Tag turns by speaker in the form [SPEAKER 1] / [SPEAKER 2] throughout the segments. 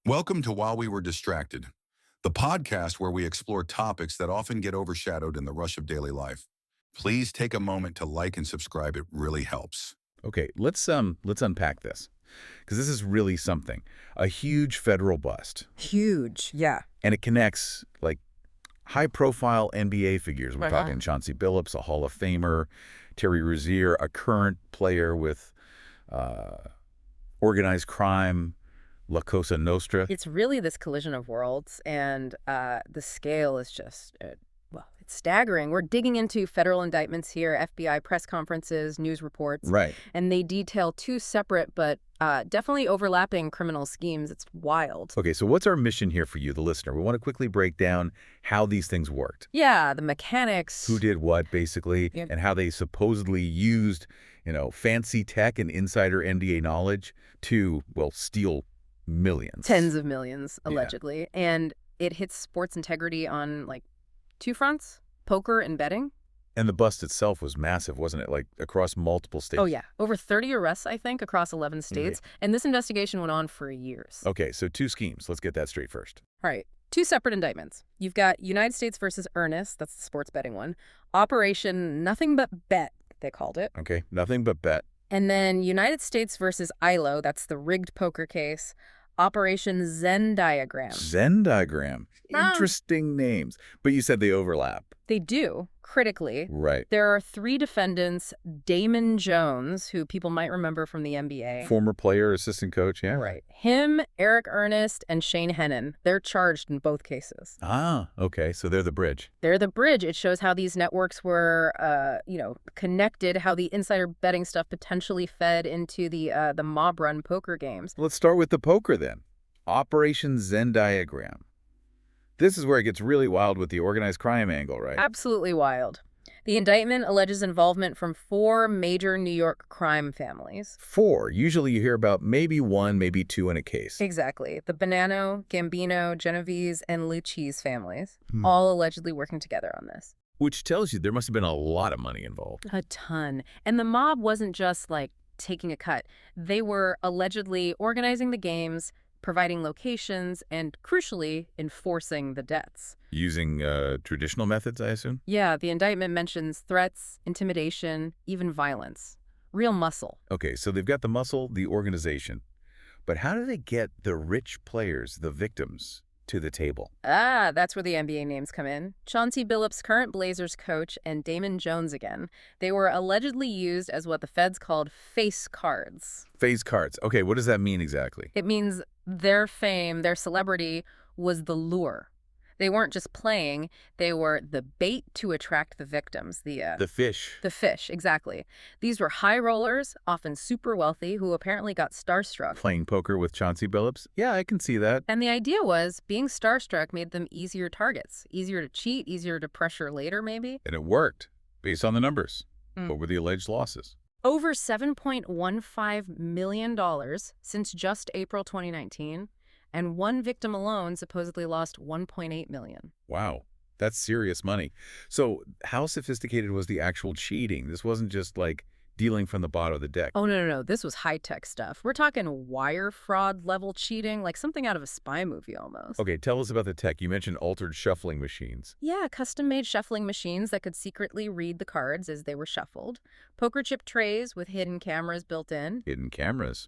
[SPEAKER 1] Welcome to While We Were Distracted, the podcast where we explore topics that often get overshadowed in the rush of daily life. Please take a moment to like and subscribe. It really helps.
[SPEAKER 2] Okay, let's unpack this because this is really something. A huge federal bust,
[SPEAKER 3] Huge, yeah.
[SPEAKER 2] and it connects like high-profile NBA figures. We're
[SPEAKER 3] Right
[SPEAKER 2] talking
[SPEAKER 3] on.
[SPEAKER 2] Chauncey Billups, a Hall of Famer, Terry Rozier, a current player with uh, organized crime, La Cosa Nostra.
[SPEAKER 3] It's really this collision of worlds, and the scale is just, well, it's staggering. We're digging into federal indictments here, FBI press conferences, news reports,
[SPEAKER 2] Right.
[SPEAKER 3] and they detail two separate but definitely overlapping criminal schemes. It's wild.
[SPEAKER 2] Okay, so what's our mission here for you, the listener? We want to quickly break down how these things worked.
[SPEAKER 3] Yeah, the mechanics.
[SPEAKER 2] Who did what, basically,
[SPEAKER 3] Yep.
[SPEAKER 2] and how they supposedly used, fancy tech and insider NDA knowledge to, well, steal millions.
[SPEAKER 3] Tens of millions,
[SPEAKER 2] Yeah.
[SPEAKER 3] allegedly. And it hits sports integrity on, like, two fronts, poker and betting.
[SPEAKER 2] And the bust itself was massive, wasn't it? Like, across multiple states.
[SPEAKER 3] Oh, yeah. Over 30 arrests, I think, across 11 states. And this investigation went on for years.
[SPEAKER 2] Okay, so two schemes. Let's get that straight first.
[SPEAKER 3] All right. Two separate indictments. You've got United States versus Ernest, that's the sports betting one. Operation Nothing But Bet, they called it.
[SPEAKER 2] Okay, nothing but bet.
[SPEAKER 3] And then United States versus ILO, that's the rigged poker case. Operation Zen Diagram.
[SPEAKER 2] Zen diagram.
[SPEAKER 3] Ah.
[SPEAKER 2] Interesting names. But you said they overlap.
[SPEAKER 3] They do, critically.
[SPEAKER 2] Right.
[SPEAKER 3] There are three defendants, Damon Jones, who people might remember from the NBA.
[SPEAKER 2] Former player, assistant coach, yeah.
[SPEAKER 3] Right. Him, Eric Ernest, and Shane Hennon. They're charged in both cases.
[SPEAKER 2] Ah, okay, so they're the bridge.
[SPEAKER 3] They're the bridge. It shows how these networks were, connected, how the insider betting stuff potentially fed into the mob-run poker games.
[SPEAKER 2] Let's start with the poker then. Operation Zen diagram. This is where it gets really wild with the organized crime angle, right?
[SPEAKER 3] Absolutely wild. The indictment alleges involvement from four major New York crime families.
[SPEAKER 2] Four. Usually you hear about maybe one, maybe two in a case.
[SPEAKER 3] Exactly. The Bonanno, Gambino, Genovese, and Lucchese families,
[SPEAKER 2] Hmm.
[SPEAKER 3] all allegedly working together on this.
[SPEAKER 2] Which tells you there must have been a lot of money involved.
[SPEAKER 3] A ton. And the mob wasn't just, like, taking a cut. They were allegedly organizing the games, providing locations, and, crucially, enforcing the debts.
[SPEAKER 2] Using traditional methods, I assume?
[SPEAKER 3] Yeah, the indictment mentions threats, intimidation, even violence. Real muscle.
[SPEAKER 2] Okay, so they've got the muscle, the organization. But how do they get the rich players, the victims, to the table?
[SPEAKER 3] Ah, that's where the NBA names come in. Chauncey Billups, current Blazers coach, and Damon Jones again. They were allegedly used as what the feds called face cards.
[SPEAKER 2] Phase cards. Okay, what does that mean exactly?
[SPEAKER 3] It means their fame, their celebrity, was the lure. They weren't just playing, they were the bait to attract the victims,
[SPEAKER 2] The fish.
[SPEAKER 3] the fish, exactly. These were high rollers, often super wealthy, who apparently got starstruck.
[SPEAKER 2] Playing poker with Chauncey Billups? Yeah, I can see that.
[SPEAKER 3] And the idea was being starstruck made them easier targets, easier to cheat, easier to pressure later, maybe.
[SPEAKER 2] And it worked, based on the numbers.
[SPEAKER 3] Mm.
[SPEAKER 2] What were the alleged losses?
[SPEAKER 3] Over $7.15 million since just April 2019, and one victim alone supposedly lost $1.8 million.
[SPEAKER 2] Wow, that's serious money. So how sophisticated was the actual cheating? This wasn't just like dealing from the bottom of the deck.
[SPEAKER 3] Oh, no. This was high-tech stuff. We're talking wire fraud level cheating, like something out of a spy movie almost.
[SPEAKER 2] Okay, tell us about the tech. You mentioned altered shuffling machines.
[SPEAKER 3] Yeah, custom-made shuffling machines that could secretly read the cards as they were shuffled. Poker chip trays with hidden cameras built in.
[SPEAKER 2] Hidden cameras.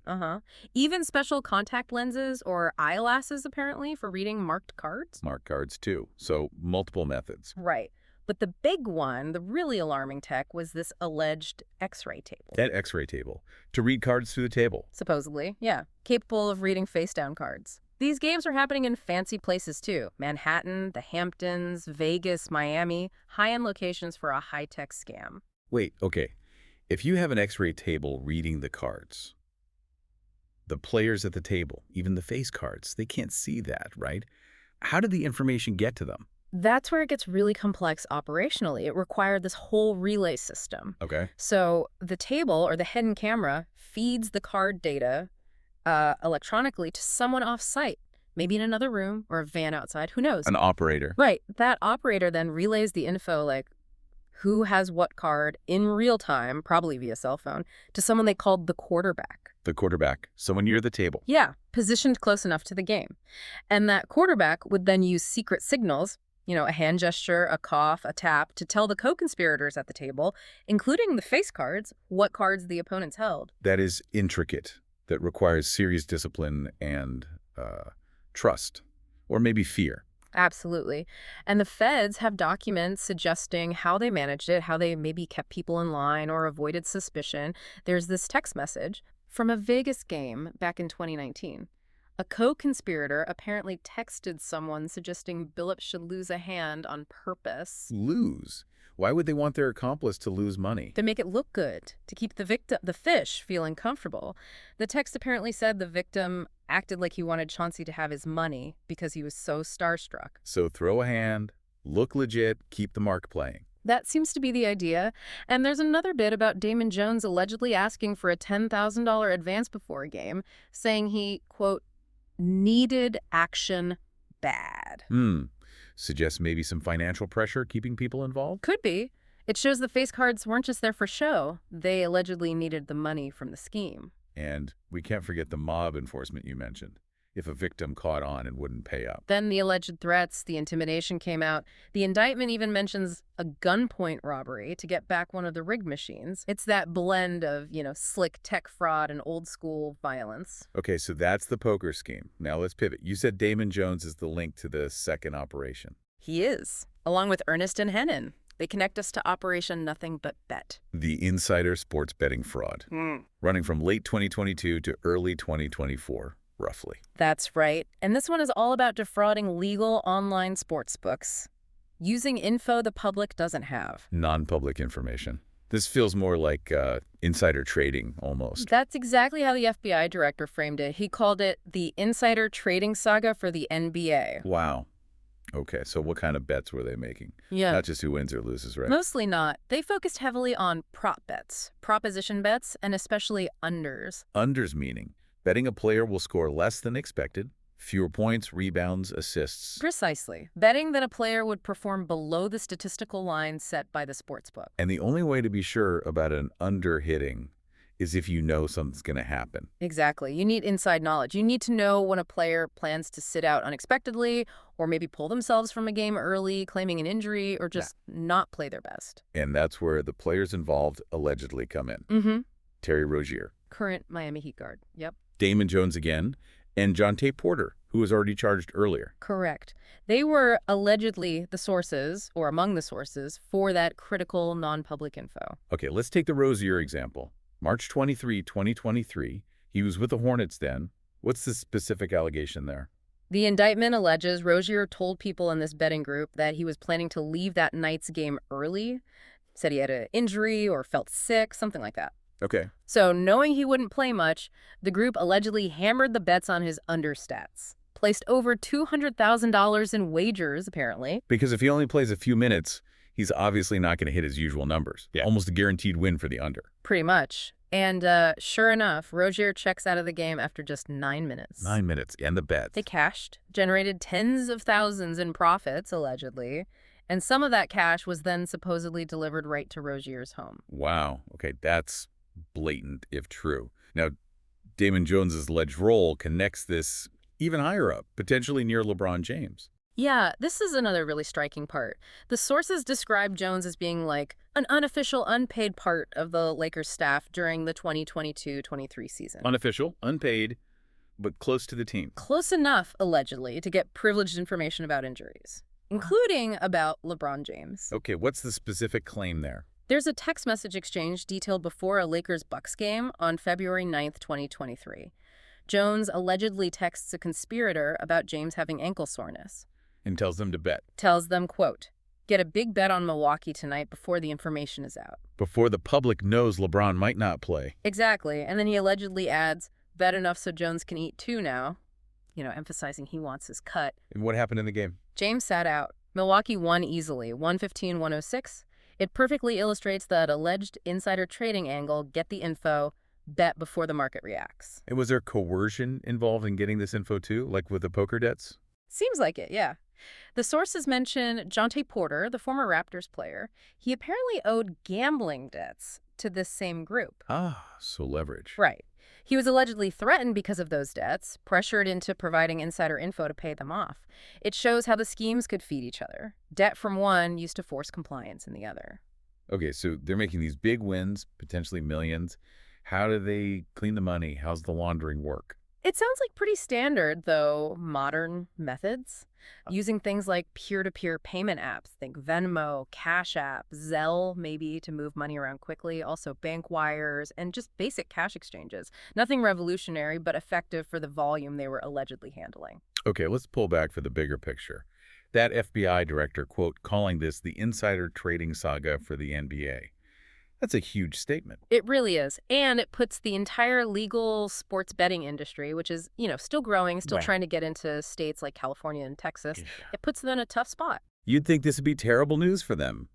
[SPEAKER 3] Even special contact lenses or eyeglasses, apparently, for reading marked cards.
[SPEAKER 2] Mark cards too. So multiple methods.
[SPEAKER 3] Right. But the big one, the really alarming tech, was this alleged X-ray table.
[SPEAKER 2] That X-ray table. To read cards through the table.
[SPEAKER 3] Supposedly, yeah. Capable of reading face-down cards. These games are happening in fancy places, too. Manhattan, the Hamptons, Vegas, Miami. High-end locations for a high-tech scam.
[SPEAKER 2] Wait, okay. If you have an X-ray table reading the cards, the players at the table, even the face cards, they can't see that, right? How did the information get to them?
[SPEAKER 3] That's where it gets really complex operationally. It required this whole relay system.
[SPEAKER 2] Okay.
[SPEAKER 3] So the table or the hidden camera feeds the card data electronically to someone off-site, maybe in another room or a van outside. Who knows?
[SPEAKER 2] An operator.
[SPEAKER 3] Right. That operator then relays the info, like who has what card in real time, probably via cell phone, to someone they called the quarterback.
[SPEAKER 2] The quarterback. Someone near the table.
[SPEAKER 3] Yeah. positioned close enough to the game. And that quarterback would then use secret signals, a hand gesture, a cough, a tap, to tell the co-conspirators at the table, including the face cards, what cards the opponents held.
[SPEAKER 2] That is intricate. That requires serious discipline and trust, or maybe fear.
[SPEAKER 3] Absolutely. And the feds have documents suggesting how they managed it, how they maybe kept people in line or avoided suspicion. There's this text message from a Vegas game back in 2019. A co-conspirator apparently texted someone suggesting Billups should lose a hand on purpose.
[SPEAKER 2] Lose? Why would they want their accomplice to lose money?
[SPEAKER 3] To make it look good, to keep the fish, feeling comfortable. The text apparently said the victim acted like he wanted Chauncey to have his money because he was so starstruck.
[SPEAKER 2] So throw a hand, look legit, keep the mark playing.
[SPEAKER 3] That seems to be the idea. And there's another bit about Damon Jones allegedly asking for a $10,000 advance before a game, saying he, quote, needed action bad.
[SPEAKER 2] Suggests maybe some financial pressure keeping people involved?
[SPEAKER 3] Could be. It shows the face cards weren't just there for show. They allegedly needed the money from the scheme.
[SPEAKER 2] And we can't forget the mob enforcement you mentioned. If a victim caught on and wouldn't pay up.
[SPEAKER 3] Then the alleged threats, the intimidation came out. The indictment even mentions a gunpoint robbery to get back one of the rig machines. It's that blend of, slick tech fraud and old school violence.
[SPEAKER 2] Okay, so that's the poker scheme. Now let's pivot. You said Damon Jones is the link to the second operation.
[SPEAKER 3] He is, along with Ernest and Hennon. They connect us to Operation Nothing But Bet.
[SPEAKER 2] The insider sports betting fraud. Running from late 2022 to early 2024. Roughly.
[SPEAKER 3] That's right. And this one is all about defrauding legal online sportsbooks, using info the public doesn't have.
[SPEAKER 2] Non-public information. This feels more like insider trading, almost.
[SPEAKER 3] That's exactly how the FBI director framed it. He called it the Insider Trading Saga for the NBA.
[SPEAKER 2] Wow. Okay, so what kind of bets were they making?
[SPEAKER 3] Yeah.
[SPEAKER 2] Not just who wins or loses, right?
[SPEAKER 3] Mostly not. They focused heavily on prop bets, proposition bets, and especially unders.
[SPEAKER 2] Unders meaning betting a player will score less than expected, fewer points, rebounds, assists.
[SPEAKER 3] Precisely. Betting that a player would perform below the statistical line set by the sportsbook.
[SPEAKER 2] And the only way to be sure about an under hitting is if you know something's going to happen.
[SPEAKER 3] Exactly. You need inside knowledge. You need to know when a player plans to sit out unexpectedly or maybe pull themselves from a game early, claiming an injury, or just not play their best.
[SPEAKER 2] And that's where the players involved allegedly come in. Terry Rozier.
[SPEAKER 3] Current Miami Heat guard. Yep.
[SPEAKER 2] Damon Jones again, and Jontay Porter, who was already charged earlier.
[SPEAKER 3] Correct. They were allegedly the sources, or among the sources, for that critical non-public info.
[SPEAKER 2] Okay, let's take the Rozier example. March 23, 2023. He was with the Hornets then. What's the specific allegation there?
[SPEAKER 3] The indictment alleges Rozier told people in this betting group that he was planning to leave that night's game early, said he had an injury or felt sick, something like that.
[SPEAKER 2] Okay.
[SPEAKER 3] So, knowing he wouldn't play much, the group allegedly hammered the bets on his understats. Placed over $200,000 in wagers, apparently.
[SPEAKER 2] Because if he only plays a few minutes, he's obviously not going to hit his usual numbers.
[SPEAKER 4] Yeah.
[SPEAKER 2] Almost a guaranteed win for the under.
[SPEAKER 3] Pretty much. And sure enough, Rozier checks out of the game after just 9 minutes.
[SPEAKER 2] 9 minutes, and the bet.
[SPEAKER 3] They cashed, generated tens of thousands in profits, allegedly. And some of that cash was then supposedly delivered right to Rozier's home.
[SPEAKER 2] Wow. Okay, that's blatant if true. Now, Damon Jones's alleged role connects this even higher up, potentially near LeBron James.
[SPEAKER 3] Yeah, this is another really striking part. The sources describe Jones as being like an unofficial, unpaid part of the Lakers staff during the 2022-23 season.
[SPEAKER 2] Unofficial, unpaid, but close to the team.
[SPEAKER 3] Close enough, allegedly, to get privileged information about injuries, including about LeBron James.
[SPEAKER 2] Okay, what's the specific claim there?
[SPEAKER 3] There's a text message exchange detailed before a Lakers-Bucks game on February 9th, 2023. Jones allegedly texts a conspirator about James having ankle soreness.
[SPEAKER 2] And tells them to bet.
[SPEAKER 3] Tells them, quote, get a big bet on Milwaukee tonight before the information is out.
[SPEAKER 2] Before the public knows LeBron might not play.
[SPEAKER 3] Exactly. And then he allegedly adds, bet enough so Jones can eat too now, emphasizing he wants his cut.
[SPEAKER 2] And what happened in the game?
[SPEAKER 3] James sat out. Milwaukee won easily, 115-106. It perfectly illustrates that alleged insider trading angle, get the info, bet before the market reacts.
[SPEAKER 2] And was there coercion involved in getting this info too, like with the poker debts?
[SPEAKER 3] Seems like it, yeah. The sources mention Jontay Porter, the former Raptors player. He apparently owed gambling debts to this same group.
[SPEAKER 2] Ah, so leverage.
[SPEAKER 3] Right. He was allegedly threatened because of those debts, pressured into providing insider info to pay them off. It shows how the schemes could feed each other. Debt from one used to force compliance in the other.
[SPEAKER 2] Okay, so they're making these big wins, potentially millions. How do they clean the money? How's the laundering work?
[SPEAKER 3] It sounds like pretty standard, though, modern methods. Using things like peer-to-peer payment apps, think Venmo, Cash App, Zelle, maybe, to move money around quickly, also bank wires, and just basic cash exchanges. Nothing revolutionary, but effective for the volume they were allegedly handling.
[SPEAKER 2] Okay, let's pull back for the bigger picture. That FBI director, quote, calling this the Insider Trading Saga for the NBA. That's a huge statement.
[SPEAKER 3] It really is. And it puts the entire legal sports betting industry, which is, still growing, still
[SPEAKER 2] Right.
[SPEAKER 3] trying to get into states like California and Texas,
[SPEAKER 2] Yeah.
[SPEAKER 3] it puts them in a tough spot.
[SPEAKER 2] You'd think this would be terrible news for them.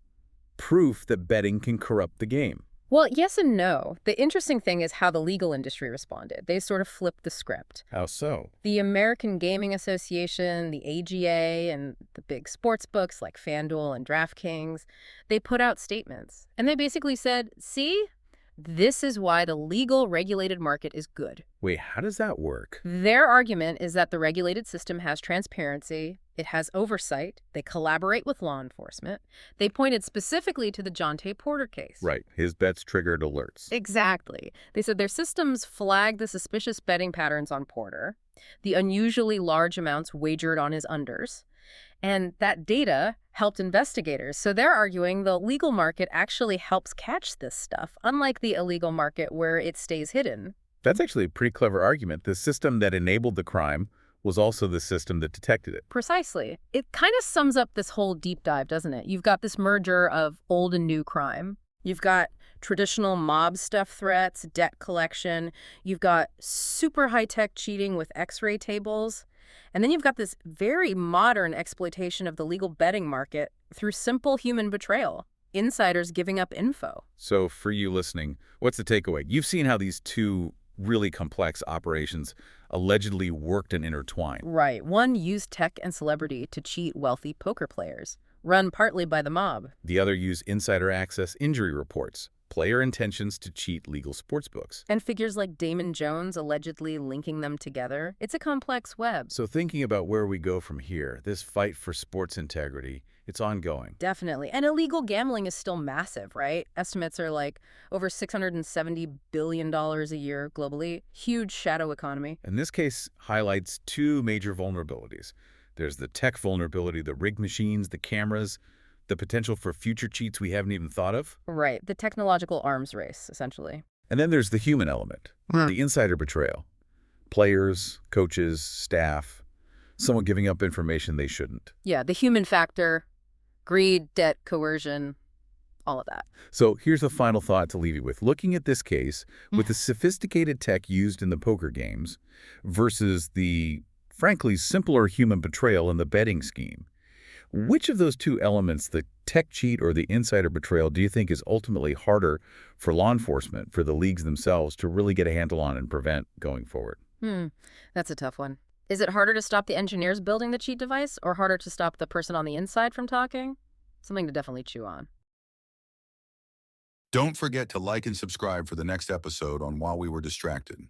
[SPEAKER 2] Proof that betting can corrupt the game.
[SPEAKER 3] Well, yes and no. The interesting thing is how the legal industry responded. They sort of flipped the script.
[SPEAKER 2] How so?
[SPEAKER 3] The American Gaming Association, the AGA, and the big sports books like FanDuel and DraftKings, they put out statements. And they basically said, see, this is why the legal regulated market is good.
[SPEAKER 2] Wait, how does that work?
[SPEAKER 3] Their argument is that the regulated system has transparency, it has oversight, they collaborate with law enforcement. They pointed specifically to the Jonte Porter case.
[SPEAKER 2] Right, his bets triggered alerts.
[SPEAKER 3] Exactly. They said their systems flagged the suspicious betting patterns on Porter, the unusually large amounts wagered on his unders, and that data helped investigators. So they're arguing the legal market actually helps catch this stuff, unlike the illegal market where it stays hidden.
[SPEAKER 2] That's actually a pretty clever argument. The system that enabled the crime was also the system that detected it.
[SPEAKER 3] Precisely. It kind of sums up this whole deep dive, doesn't it? You've got this merger of old and new crime. You've got traditional mob stuff threats, debt collection. You've got super high-tech cheating with X-ray tables. And then you've got this very modern exploitation of the legal betting market through simple human betrayal, insiders giving up info.
[SPEAKER 2] So for you listening, what's the takeaway? You've seen how these two really complex operations allegedly worked and intertwined.
[SPEAKER 3] Right. One used tech and celebrity to cheat wealthy poker players, run partly by the mob.
[SPEAKER 2] The other used insider access injury reports, player intentions to cheat legal sportsbooks.
[SPEAKER 3] And figures like Damon Jones allegedly linking them together. It's a complex web.
[SPEAKER 2] So thinking about where we go from here, this fight for sports integrity, it's ongoing.
[SPEAKER 3] Definitely. And illegal gambling is still massive, right? Estimates are like over $670 billion a year globally. Huge shadow economy.
[SPEAKER 2] And this case highlights two major vulnerabilities. There's the tech vulnerability, the rigged machines, the cameras, the potential for future cheats we haven't even thought of.
[SPEAKER 3] Right. The technological arms race, essentially.
[SPEAKER 2] And then there's the human element, the insider betrayal. Players, coaches, staff, someone giving up information they shouldn't.
[SPEAKER 3] Yeah, the human factor, greed, debt, coercion, all of that.
[SPEAKER 2] So here's a final thought to leave you with. Looking at this case, with the sophisticated tech used in the poker games versus the, frankly, simpler human betrayal in the betting scheme, which of those two elements, the tech cheat or the insider betrayal, do you think is ultimately harder for law enforcement, for the leagues themselves, to really get a handle on and prevent going forward?
[SPEAKER 3] That's a tough one. Is it harder to stop the engineers building the cheat device or harder to stop the person on the inside from talking? Something to definitely chew on.
[SPEAKER 1] Don't forget to like and subscribe for the next episode on While We Were Distracted.